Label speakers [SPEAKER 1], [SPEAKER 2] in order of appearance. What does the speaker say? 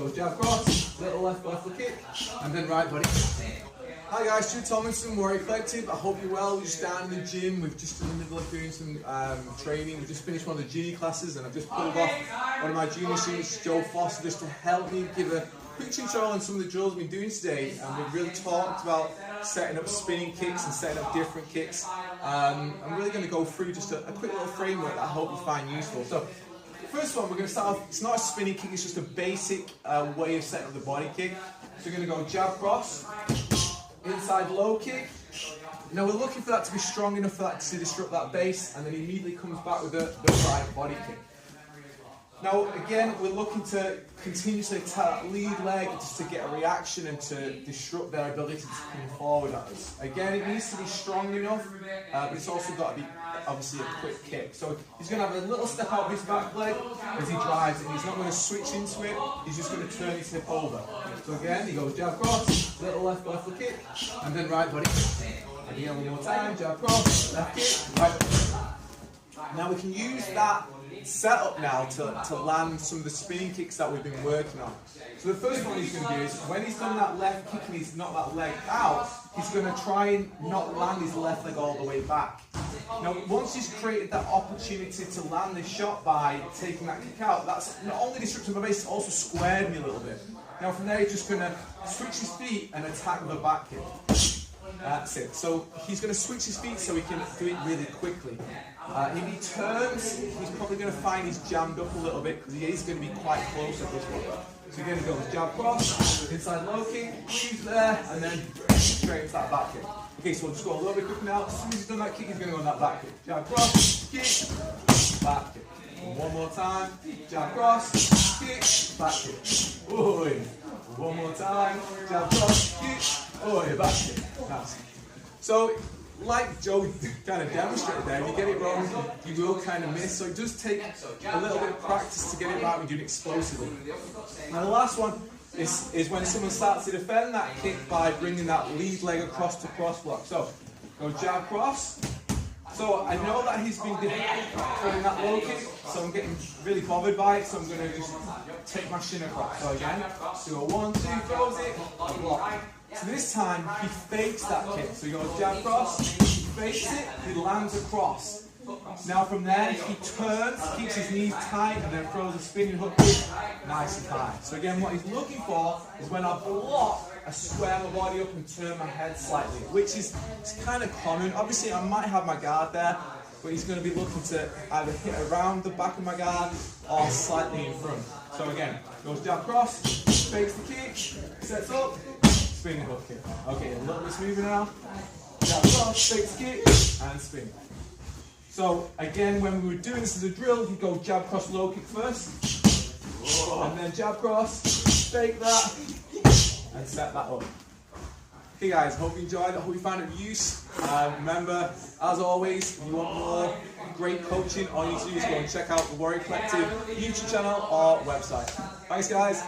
[SPEAKER 1] go jab cross, little left foot kick, and then right body. Hi guys, Stuart Tomlinson, Warrior Collective. I hope you're well. We're just down in the gym. We're just in the middle of doing some training. We just finished one of the junior classes and I've just pulled off one of my junior students, Joe Foster, just to help me give a quick tutorial on some of the drills we've been doing today. And we've really talked about setting up spinning kicks and setting up different kicks. I'm really going to go through just a quick little framework that I hope you find useful. So, first one, we're going to start off, it's not a spinning kick, it's just a basic way of setting up the body kick. So we're going to go jab cross, inside low kick. Now we're looking for that to be strong enough for that to disrupt that base, and then he immediately comes back with the right body kick. Now again, we're looking to continuously attack that lead leg just to get a reaction and to disrupt their ability to come forward at us. Again, it needs to be strong enough, but it's also got to be obviously a quick kick. So he's going to have a little step out of his back leg as he drives, and he's not going to switch into it, he's just going to turn his hip over. So again, he goes jab cross, little left foot kick, and then right body kick. And again, one more time, jab cross, left kick, right body. Now we can use that setup now to land some of the spinning kicks that we've been working on. So the first one he's going to do is, when he's done that left kick and he's knocked that leg out, he's going to try and not land his left leg all the way back. Now once he's created that opportunity to land this shot by taking that kick out, that's not only disrupted my base, it's also squared me a little bit. Now from there he's just going to switch his feet and attack with a back kick. That's it. So he's going to switch his feet so he can do it really quickly. If he turns, he's probably going to find he's jammed up a little bit because he is going to be quite close at this point. So again, he goes jab cross, inside low kick, he's there, and then straight into that back kick. Okay, so we'll just go a little bit quicker now. As soon as he's done that kick, he's going to go on that back kick. Jab cross, kick, back kick. And one more time, jab cross, kick, back kick. Oi. One more time, jab cross, kick, oi, back kick. Nice. So, like Joe kind of demonstrated there, if you get it wrong, you will kind of miss. So it does take a little bit of practice to get it right when you do it explosively. Now the last one is when someone starts to defend that kick by bringing that lead leg across to cross block. So, go jab cross. So I know that he's been throwing that low kick, so I'm getting really bothered by it, so I'm going to just take my shin across. So again, so go 1, 2, throws it, and block. So this time, he fakes that kick. So he goes jab cross, he fakes it, he lands across. Now from there, he turns, keeps his knees tight, and then throws a spinning hook kick nice and high. So again, what he's looking for is when I block, I square my body up and turn my head slightly, which is kind of common. Obviously, I might have my guard there, but he's going to be looking to either hit around the back of my guard or slightly in front. So again, goes jab cross, fakes the kick, sets up, spinning hook kick. Okay, a little bit smoother now. Jab cross, fakes the kick, and spin. So again, when we were doing this as a drill, he'd go jab cross low kick first, and then jab cross, fake that, and set that up. Okay guys, hope you enjoyed it, hope you found it of use. Remember, as always, if you want more great coaching, all you need to do is go and check out the Warrior Collective YouTube channel or website. Thanks guys.